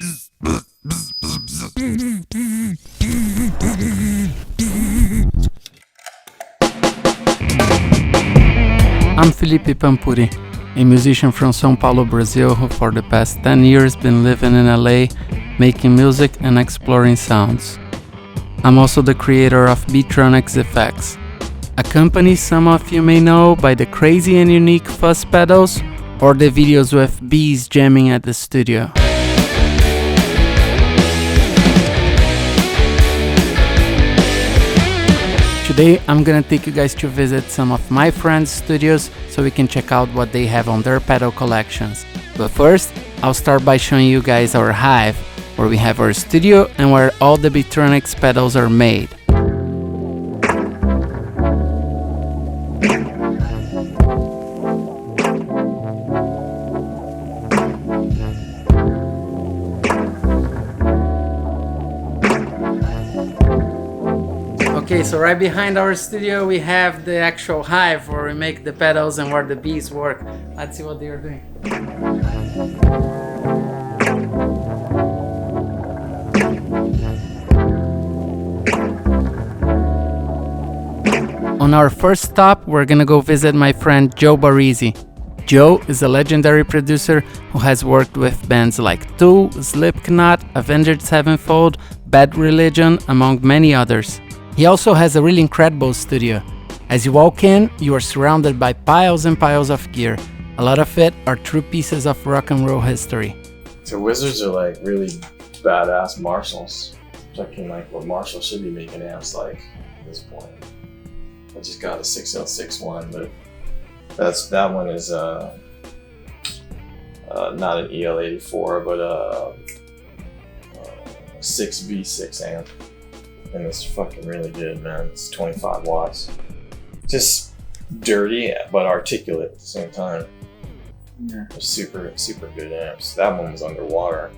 I'm Filipe Pampuri, a musician from São Paulo, Brazil, who for the past 10 years been living in LA, making music and exploring sounds. I'm also the creator of Beetronics FX, a company some of you may know by the crazy and unique fuzz pedals or the videos with bees jamming at the studio. Today I'm gonna take you guys to visit some of my friends' studios so we can check out what they have on their pedal collections. But first, I'll start by showing you guys our Hive, where we have our studio and where all the Beetronics pedals are made. Okay, so right behind our studio we have the actual Hive where we make the pedals and where the bees work. Let's see what they are doing. On our first stop, we're gonna go visit my friend Joe Barresi. Joe is a legendary producer who has worked with bands like Tool, Slipknot, Avenged Sevenfold, Bad Religion, among many others. He also has a really incredible studio. As you walk in, you are surrounded by piles and piles of gear. A lot of it are true pieces of rock and roll history. So Wizards are like really badass Marshalls. Looking like what Marshall should be making amps like at this point. I just got a 6L6 one, but that one is not an EL84, but a 6V6 amp. And it's fucking really good, man. It's 25 watts. Just dirty, but articulate at the same time. Yeah. They're super, super good amps. That one was underwater.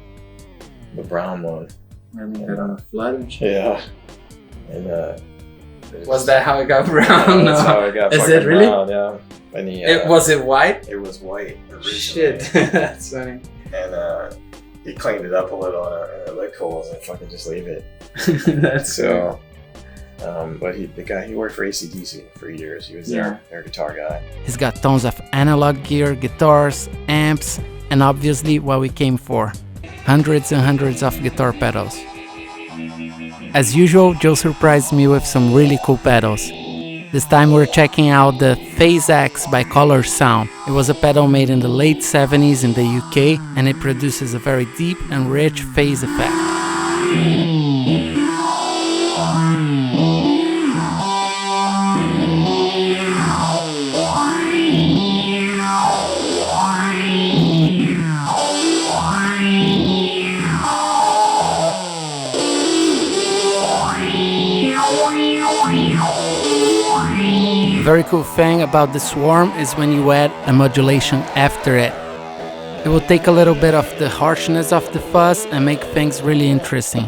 The brown one. Really good on a flood? Yeah. And was that how it got brown? Yeah, that's how it got Is it really? brown, yeah. And was it white? It was white originally. Shit, that's funny. And he cleaned it up a little and it looked cool, and fucking just leave it. That's so. But he worked for AC/DC for years. He was their guitar guy. He's got tons of analog gear, guitars, amps, and obviously what we came for. Hundreds and hundreds of guitar pedals. As usual, Joe surprised me with some really cool pedals. This time we're checking out the PHAZEX by COLORSOUND. It was a pedal made in the late 70s in the UK, and it produces a very deep and rich phase effect. The very cool thing about the swarm is when you add a modulation after it. It will take a little bit of the harshness of the fuzz and make things really interesting.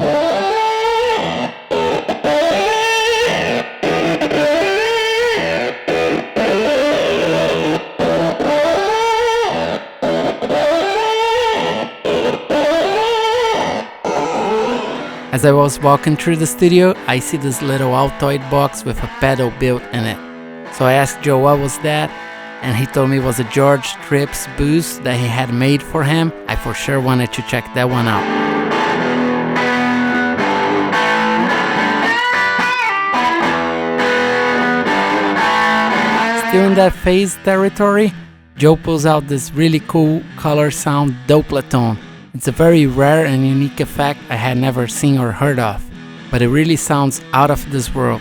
As I was walking through the studio, I see this little Altoid box with a pedal built in it. So I asked Joe what was that, and he told me it was a George Tripp's boost that he had made for him. I for sure wanted to check that one out. Still in that phase territory, Joe pulls out this really cool COLORSOUND DOPPLATONE. It's a very rare and unique effect I had never seen or heard of, but it really sounds out of this world.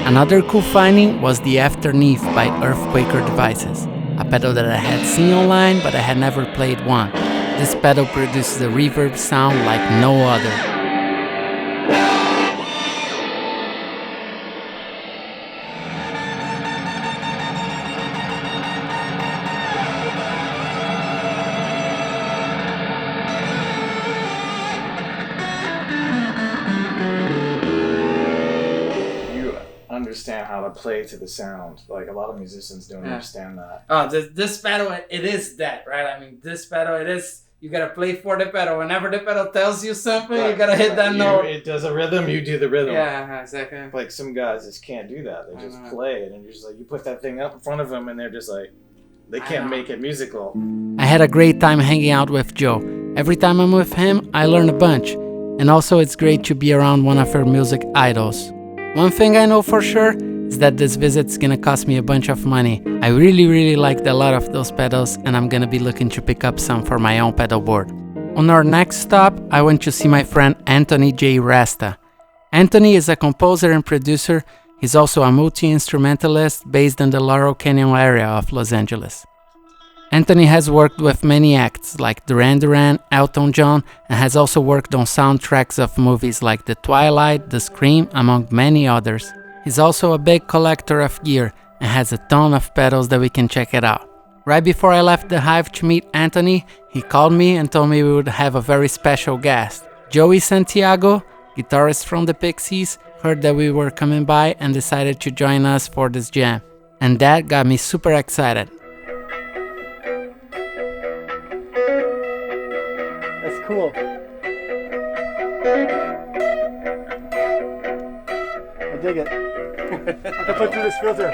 Another cool finding was the AFTERNEATH by Earthquaker Devices, a pedal that I had seen online but I had never played one. This pedal produces a reverb sound like no other. understand how to play to the sound. Like a lot of musicians don't understand that. Oh, this pedal, it is that, right? I mean, this pedal, it is. You gotta play for the pedal. Whenever the pedal tells you something, you gotta hit that note. It does a rhythm, you do the rhythm. Yeah, exactly. Like some guys just can't do that. They just play it, and you're just like, you put that thing up in front of them, and they're just like, they can't make it musical. I had a great time hanging out with Joe. Every time I'm with him, I learn a bunch. And also, it's great to be around one of her music idols. One thing I know for sure is that this visit's gonna cost me a bunch of money. I really liked a lot of those pedals, and I'm gonna be looking to pick up some for my own pedal board. On our next stop, I went to see my friend Anthony J Resta. Anthony is a composer and producer. He's also a multi-instrumentalist based in the Laurel Canyon area of Los Angeles. Anthony has worked with many acts like Duran Duran, Elton John, and has also worked on soundtracks of movies like The Twilight, The Scream, among many others. He's also a big collector of gear and has a ton of pedals that we can check it out. Right before I left the Hive to meet Anthony, he called me and told me we would have a very special guest. Joey Santiago, guitarist from the Pixies, heard that we were coming by and decided to join us for this jam. And that got me super excited. That's cool. I dig it. I can put through this filter.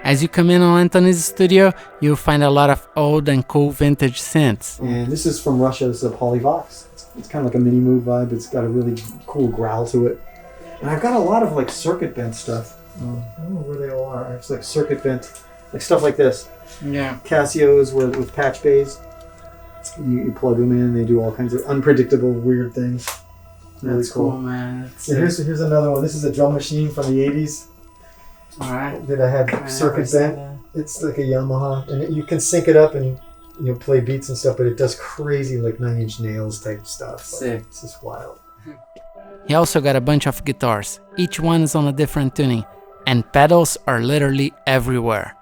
As you come in on Anthony's studio, you'll find a lot of old and cool vintage synths. And this is from Russia. This is a Polyvox. It's kind of like a mini moog vibe. It's got a really cool growl to it. And I've got a lot of like circuit bent stuff. I don't know where they all are. It's like circuit bent, like stuff like this. Yeah. Casios with patch bays. You plug them in. They do all kinds of unpredictable, weird things. Really That's cool, man. Yeah, here's another one. This is a drum machine from the 80s. Alright. That I had circuit bent. It's like a Yamaha, and you can sync it up and play beats and stuff, but it does crazy like 9 Inch Nails type stuff. Sick. Like, it's just wild. He also got a bunch of guitars. Each one is on a different tuning, and pedals are literally everywhere.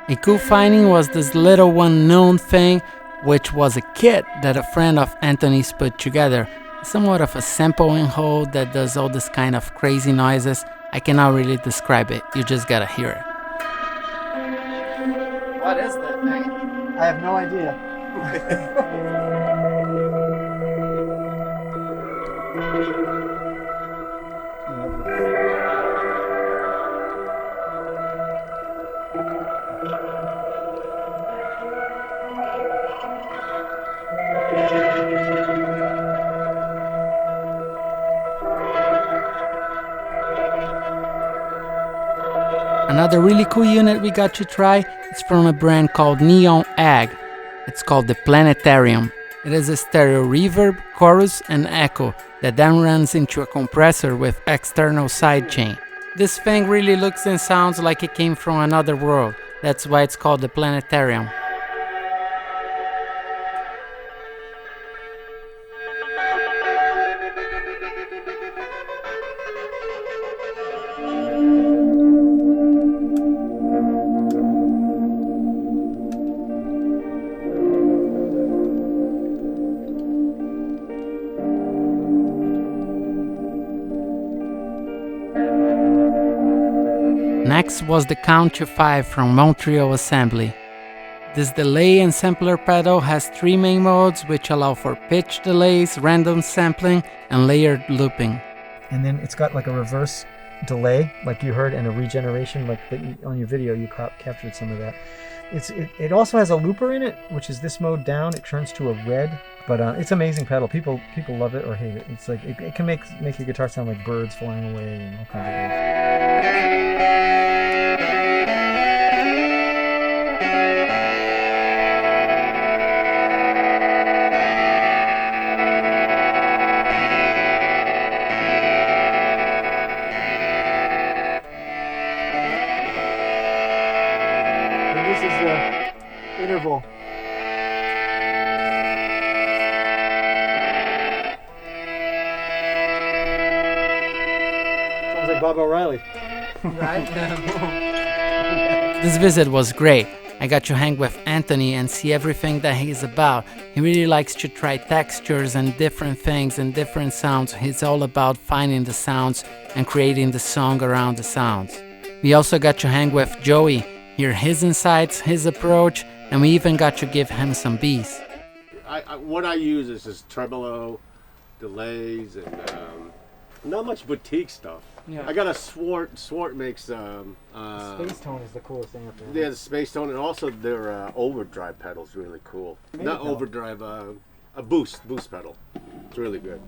A cool finding was this little one-known thing, which was a kit that a friend of Anthony's put together. Somewhat of a sampling hole that does all this kind of crazy noises. I cannot really describe it, you just gotta hear it. What is that thing? I have no idea. Another really cool unit we got to try is from a brand called Neon Ag. It's called the Planetarium. It is a stereo reverb, chorus, and echo that then runs into a compressor with external sidechain. This thing really looks and sounds like it came from another world. That's why it's called the Planetarium. Next was the Count to 5 from Montreal Assembly. This delay and sampler pedal has 3 main modes which allow for pitch delays, random sampling, and layered looping. And then it's got like a reverse delay, like you heard, and a regeneration, like on your video you captured some of that. It also has a looper in it, which is this mode down. It turns to a red, but it's an amazing pedal. People love it or hate it. It's like it can make your guitar sound like birds flying away and all kinds of things. This is the interval. like Bob O'Reilly. Right? This visit was great. I got to hang with Anthony and see everything that he's about. He really likes to try textures and different things and different sounds. He's all about finding the sounds and creating the song around the sounds. We also got to hang with Joey, hear his insights, his approach, and we even got to give him some beats. What I use is just tremolo, delays, and not much boutique stuff. Yeah. I got a Swart. Swart makes Space Tone is the coolest amp. yeah, the Space Tone, and also their overdrive pedal's really cool. Not overdrive, a boost pedal. It's really good.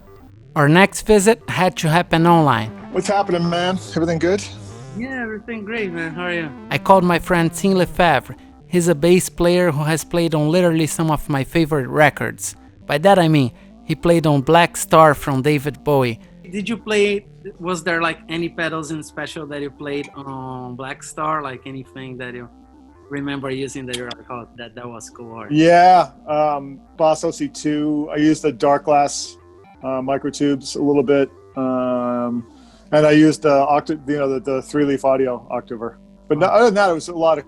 Our next visit had to happen online. What's happening, man? Everything good? Yeah, everything great, man. How are you? I called my friend Tim Lefebvre. He's a bass player who has played on literally some of my favorite records. By that I mean, he played on Black Star from David Bowie. Did you play, was there like any pedals in special that you played on Black Star? Like anything that you remember using that you're like, oh, that was cool? Or... Yeah, Boss OC2. I used the dark glass microtubes a little bit. And I used the the 3-leaf audio octaver. But other than that, it was a lot of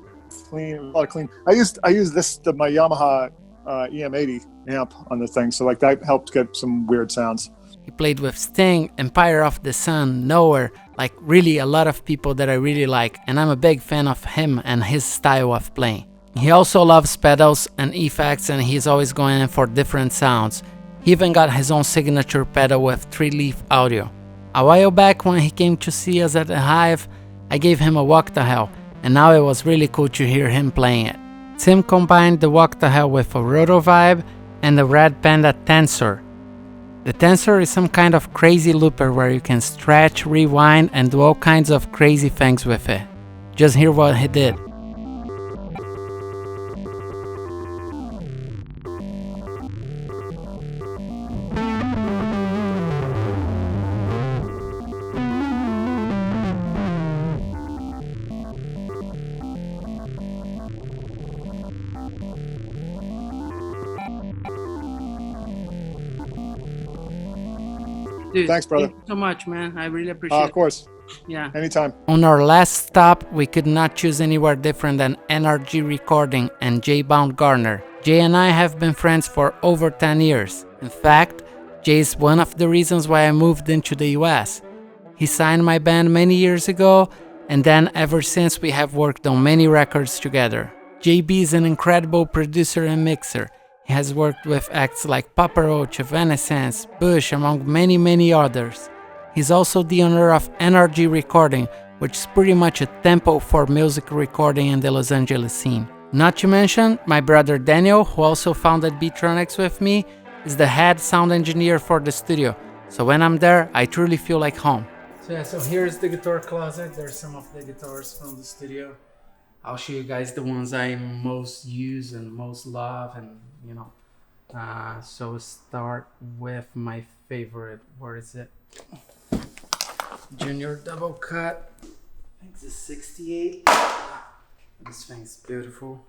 clean. I used my Yamaha EM80 amp on the thing, so like that helped get some weird sounds. He played with Sting, Empire of the Sun, Nowhere, like really a lot of people that I really like, and I'm a big fan of him and his style of playing. He also loves pedals and effects, and he's always going in for different sounds. He even got his own signature pedal with 3-leaf audio. A while back when he came to see us at the Hive, I gave him a WHOCTAHELL, and now it was really cool to hear him playing it. Tim combined the WHOCTAHELL with a ROTOVIBE and the Red Panda Tensor. The Tensor is some kind of crazy looper where you can stretch, rewind, and do all kinds of crazy things with it. Just hear what he did. Dude, Thanks, brother. Thank you so much, man. I really appreciate Of course. it. Yeah. Anytime. On our last stop, we could not choose anywhere different than NRG Recording and J Baumgardner. Jay and I have been friends for over 10 years. In fact, Jay is one of the reasons why I moved into the US. He signed my band many years ago, and then ever since we have worked on many records together. JB is an incredible producer and mixer. He has worked with acts like Papa Roach, Evanescence, Bush, among many others. He's also the owner of NRG Recording, which is pretty much a temple for music recording in the Los Angeles scene. Not to mention, my brother Daniel, who also founded Beetronics with me, is the head sound engineer for the studio. So when I'm there, I truly feel like home. So here's the guitar closet. There's some of the guitars from the studio. I'll show you guys the ones I most use and most love, and you know. So start with my favorite. Where is it? Junior double cut. I think it's a 68. This thing's beautiful.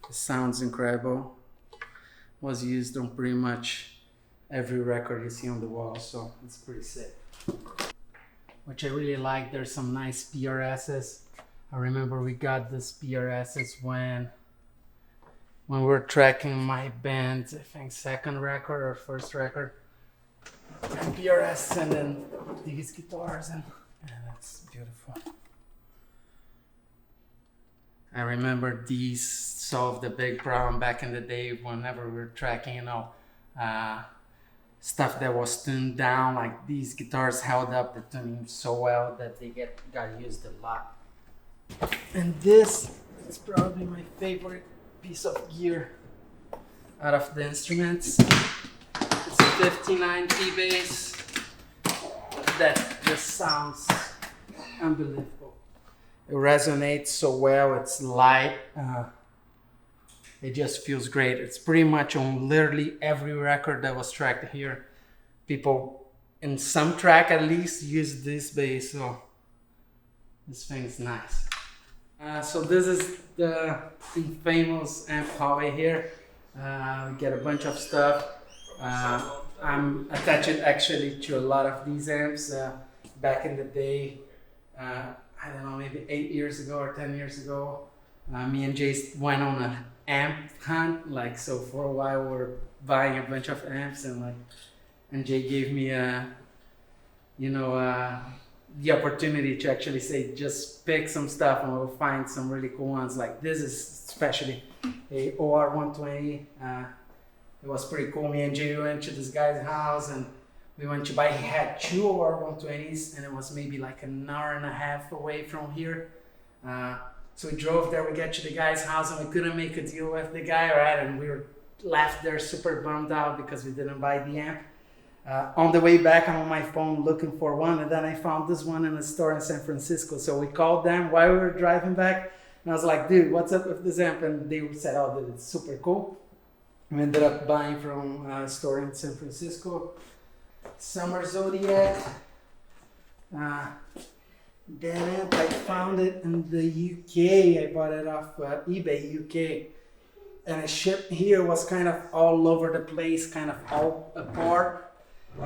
It sounds incredible. Was used on pretty much every record you see on the wall, so it's pretty sick. Which I really like. There's some nice PRSs. I remember we got this PRSs when we were tracking my band's, I think, second record or first record. And PRS, and then these guitars, and that's beautiful. I remember these solved a big problem back in the day whenever we were tracking, you know, stuff that was tuned down. Like these guitars held up the tuning so well that they got used a lot. And this is probably my favorite piece of gear out of the instruments. It's a 59 P-Bass that just sounds unbelievable. It resonates so well, it's light, it just feels great. It's pretty much on literally every record that was tracked here. People, in some track at least, use this bass, so this thing's nice. So this is the famous amp hallway here. We get a bunch of stuff. I'm attached actually to a lot of these amps. Back in the day, I don't know, maybe 8 years ago or 10 years ago. Me and Jay went on an amp hunt. Like, so for a while we were buying a bunch of amps, and Jay gave me the opportunity to actually say, just pick some stuff and we'll find some really cool ones. Like this is especially a OR120. It was pretty cool. Me and Jay went to this guy's house and we went to buy, he had 2 OR120s and it was maybe like an hour and a half away from here. So we drove there, we get to the guy's house and we couldn't make a deal with the guy, right? And we were left there super bummed out because we didn't buy the amp. On the way back, I'm on my phone looking for one, and then I found this one in a store in San Francisco. So we called them while we were driving back, and I was like, dude, what's up with this amp? And they said, oh, dude, it's super cool. We ended up buying from a store in San Francisco. Summer Zodiac. That amp, I found it in the UK. I bought it off eBay UK. And it shipped here, was kind of all over the place, kind of all apart.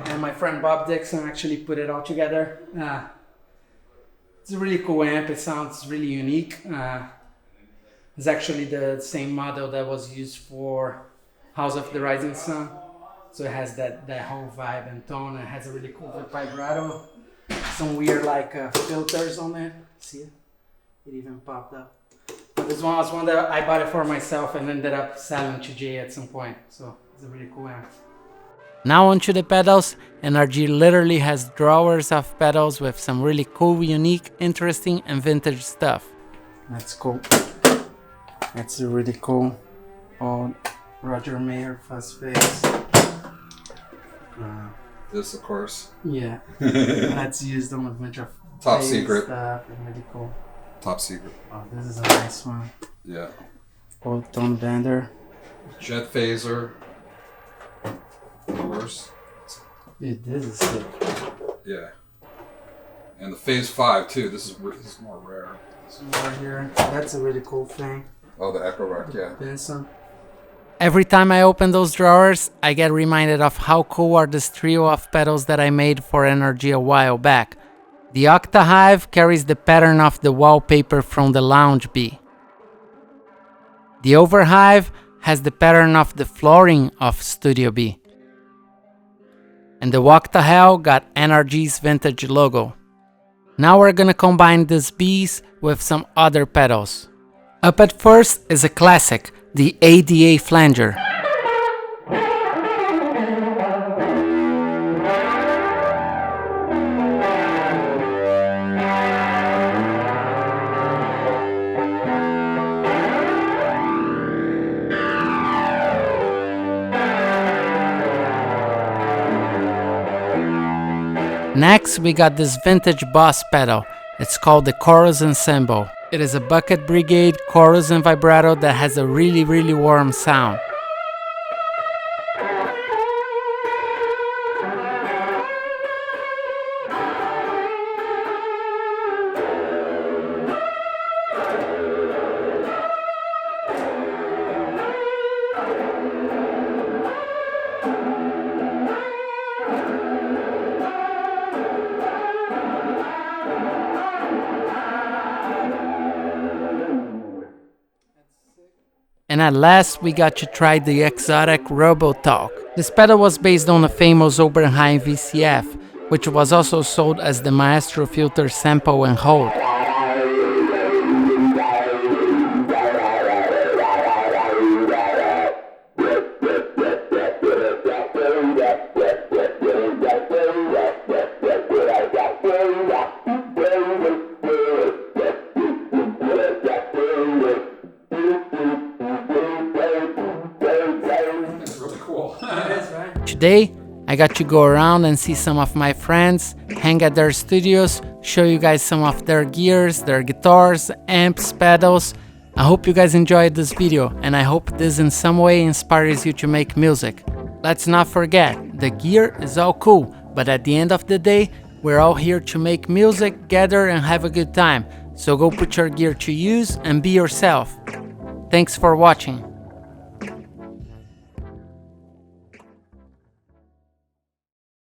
And my friend Bob Dixon actually put it all together. It's a really cool amp. It sounds really unique. It's actually the same model that was used for House of the Rising Sun. So it has that whole vibe and tone. It has a really cool vibrato. Some weird filters on it. See it? It even popped up. This one was one that I bought it for myself and ended up selling to Jay at some point. So it's a really cool amp. Now onto the pedals. NRG literally has drawers of pedals with some really cool, unique, interesting, and vintage stuff. That's cool. That's a really cool old Roger Mayer fuzz face. This, of course. Yeah. That's used on a bunch of top secret stuff and really cool. Top secret. Oh, this is a nice one. Yeah. Old tone bender. Jet phaser. Worse. Dude, this is sick. Yeah. And the phase 5 too. This is more rare. This one right here. That's a really cool thing. Oh, the Echo Rack, yeah. Benson. Every time I open those drawers, I get reminded of how cool are this trio of pedals that I made for NRG a while back. The OCTAHIVE carries the pattern of the wallpaper from the Lounge B. The OVERHIVE has the pattern of the flooring of Studio B. And the WHOCTAHELL got NRG's vintage logo. Now we're gonna combine these Bs with some other pedals. Up at first is a classic, the ADA Flanger. Next, we got this vintage Boss pedal. It's called the Chorus Ensemble. It is a bucket brigade chorus and vibrato that has a really, really warm sound. And at last we got to try the XOTIC ROBOTALK. This pedal was based on a famous OVERHIVE VCF, which was also sold as the Maestro Filter Sample and Hold. Today, I got to go around and see some of my friends, hang at their studios, show you guys some of their gears, their guitars, amps, pedals. I hope you guys enjoyed this video, and I hope this in some way inspires you to make music. Let's not forget, the gear is all cool, but at the end of the day, we're all here to make music, gather, and have a good time. So go put your gear to use and be yourself. Thanks for watching.